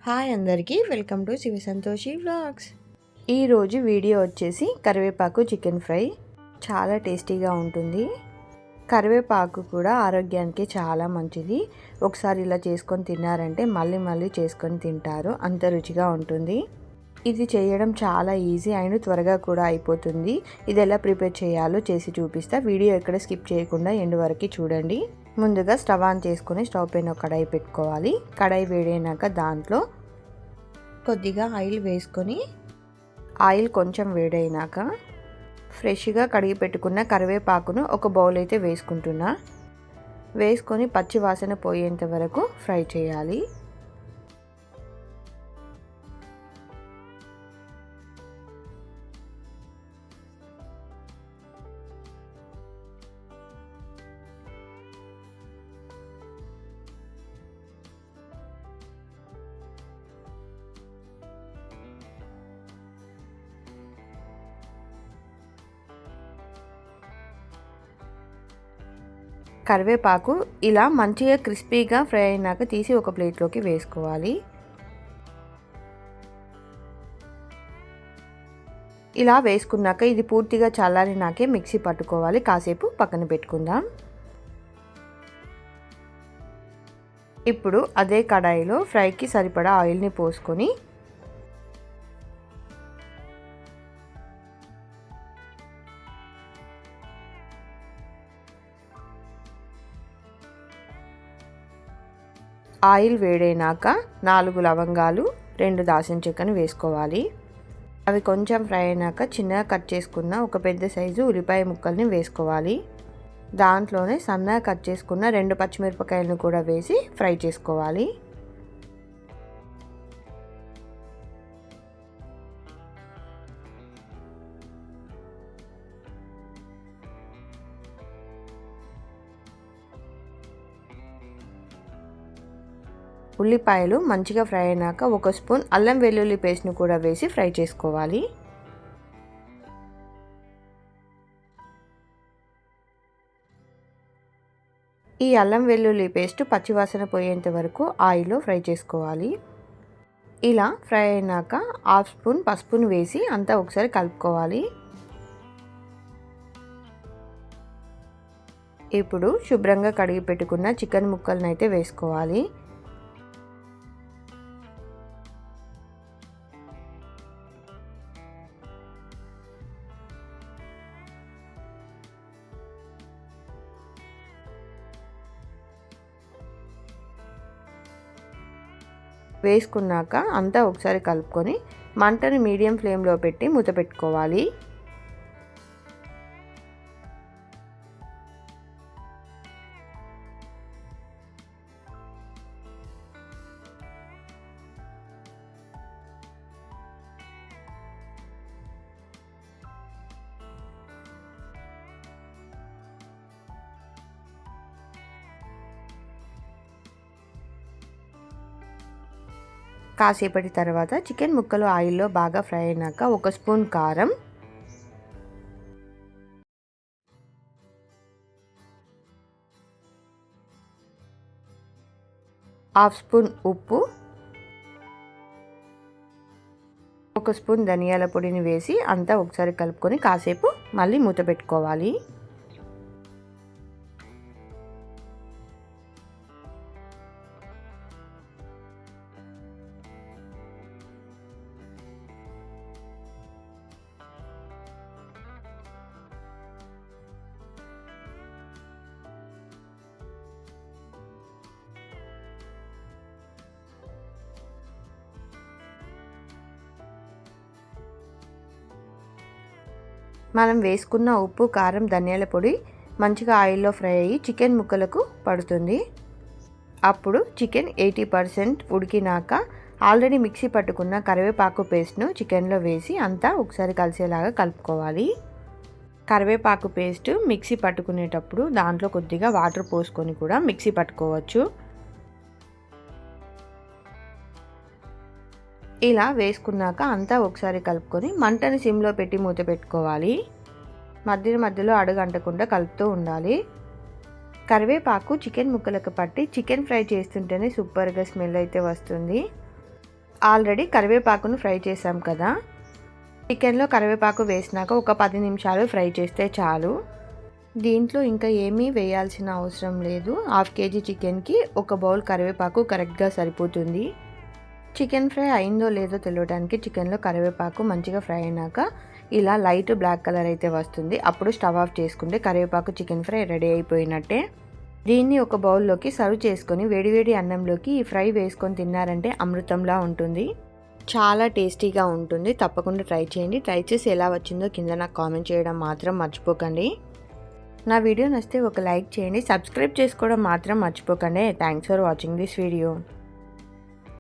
Hi అందరికీ, welcome to Shiva Santoshi vlogs. ఈరోజు video వచ్చేసి కరివేపాకు చికెన్ ఫ్రై. చాలా టేస్టీగా ఉంటుంది. కరివేపాకు కూడా ఆరోగ్యానికి చాలా మంచిది. ఒకసారి ఇలా చేసుకొని తిన్నారంటే మళ్ళీ మళ్ళీ చేసుకొని తింటారు, అంత రుచిగా ఉంటుంది. ఇది చేయడం చాలా ఈజీ అండ్ త్వరగా కూడా అయిపోతుంది. ఇది ఎలా ప్రిపేర్ చేయాలో చేసి చూపిస్తా. వీడియో ఎక్కడ స్కిప్ చేయకుండా ఎండ్ వరకు చూడండి. ముందుగా స్టవ్ ఆన్ చేసుకొని స్టవ్ పైన ఒక కడాయి పెట్టుకోవాలి. కడాయి వేడైనాక దాంట్లో కొద్దిగా ఆయిల్ వేసుకొని, ఆయిల్ కొంచెం వేడైనాక ఫ్రెష్గా కడిగి పెట్టుకున్న కరివేపాకును ఒక బౌల్ అయితే వేసుకుంటున్నా. వేసుకొని పచ్చి వాసన పోయేంత వరకు ఫ్రై చేయాలి. కరివేపాకు ఇలా మంచిగా క్రిస్పీగా ఫ్రై అయినాక తీసి ఒక ప్లేట్లోకి వేసుకోవాలి. ఇలా వేసుకున్నాక ఇది పూర్తిగా చల్లారినాకే మిక్సీ పట్టుకోవాలి. కాసేపు పక్కన పెట్టుకుందాం. ఇప్పుడు అదే కడాయిలో ఫ్రైకి సరిపడా ఆయిల్ని పోసుకొని ఆయిల్ వేడైనాక 4 లవంగాలు, 2 దాల్చిన చెక్కను వేసుకోవాలి. అవి కొంచెం ఫ్రై అయినాక చిన్నగా కట్ చేసుకున్న ఒక పెద్ద సైజు ఉల్లిపాయ ముక్కల్ని వేసుకోవాలి. దాంట్లోనే సన్నగా కట్ చేసుకున్న 2 పచ్చిమిరపకాయలను కూడా వేసి ఫ్రై చేసుకోవాలి. ఉల్లిపాయలు మంచిగా ఫ్రై అయినాక 1 స్పూన్ అల్లం వెల్లుల్లి పేస్ట్ను కూడా వేసి ఫ్రై చేసుకోవాలి. ఈ అల్లం వెల్లుల్లి పేస్ట్ పచ్చివాసన పోయేంత వరకు ఆయిల్లో ఫ్రై చేసుకోవాలి. ఇలా ఫ్రై అయినాక 1/2 స్పూన్ పసుపును వేసి అంతా ఒకసారి కలుపుకోవాలి. ఇప్పుడు శుభ్రంగా కడిగి పెట్టుకున్న చికెన్ ముక్కలను అయితే వేసుకోవాలి. వేసుకున్నాక అంతా ఒకసారి కలుపుకొని మంటను మీడియం ఫ్లేమ్లో పెట్టి మూత పెట్టుకోవాలి. కాసేపటి తర్వాత చికెన్ ముక్కలు ఆయిల్లో బాగా ఫ్రై అయినాక 1 స్పూన్ కారం, 1/2 స్పూన్ ఉప్పు, 1 స్పూన్ ధనియాల పొడిని వేసి అంతా ఒకసారి కలుపుకొని కాసేపు మళ్ళీ మూత పెట్టుకోవాలి. మనం వేసుకున్న ఉప్పు, కారం, ధనియాల పొడి మంచిగా ఆయిల్లో ఫ్రై అయ్యి చికెన్ ముక్కలకు పడుతుంది. అప్పుడు చికెన్ 80% ఉడికినాక ఆల్రెడీ మిక్సీ పట్టుకున్న కరివేపాకు పేస్ట్ను చికెన్లో వేసి అంతా ఒకసారి కలిసేలాగా కలుపుకోవాలి. కరివేపాకు పేస్ట్ మిక్సీ పట్టుకునేటప్పుడు దాంట్లో కొద్దిగా వాటర్ పోసుకొని కూడా మిక్సీ పట్టుకోవచ్చు. ఇలా వేసుకున్నాక అంతా ఒకసారి కలుపుకొని మంటని సిమ్లో పెట్టి మూత పెట్టుకోవాలి. మధ్యలో అడుగంటకుండా కలుపుతూ ఉండాలి. కరివేపాకు చికెన్ ముక్కలకు పట్టి చికెన్ ఫ్రై చేస్తుంటేనే సూపర్గా స్మెల్ అయితే వస్తుంది. ఆల్రెడీ కరివేపాకును ఫ్రై చేసాం కదా, చికెన్లో కరివేపాకు వేసినాక ఒక 10 నిమిషాలు ఫ్రై చేస్తే చాలు. దీంట్లో ఇంకా ఏమీ వేయాల్సిన అవసరం లేదు. 1/2 kg చికెన్కి 1 బౌల్ కరివేపాకు కరెక్ట్గా సరిపోతుంది. చికెన్ ఫ్రై అయిందో లేదో తెలియడానికి చికెన్లో కరివేపాకు మంచిగా ఫ్రై అయినాక ఇలా లైట్ బ్లాక్ కలర్ అయితే వస్తుంది. అప్పుడు స్టవ్ ఆఫ్ చేసుకుంటే కరివేపాకు చికెన్ ఫ్రై రెడీ అయిపోయినట్టే. దీన్ని ఒక బౌల్లోకి సర్వ్ చేసుకొని వేడివేడి అన్నంలోకి ఈ ఫ్రై వేసుకొని తిన్నారంటే అమృతంలా ఉంటుంది. చాలా టేస్టీగా ఉంటుంది. తప్పకుండా ట్రై చేయండి. ట్రై చేసి ఎలా వచ్చిందో కింద నాకు కామెంట్ చేయడం మాత్రం మర్చిపోకండి. నా వీడియో నచ్చితే ఒక లైక్ చేయండి. సబ్స్క్రైబ్ చేసుకోవడం మాత్రం మర్చిపోకండి. Thanks for watching this video.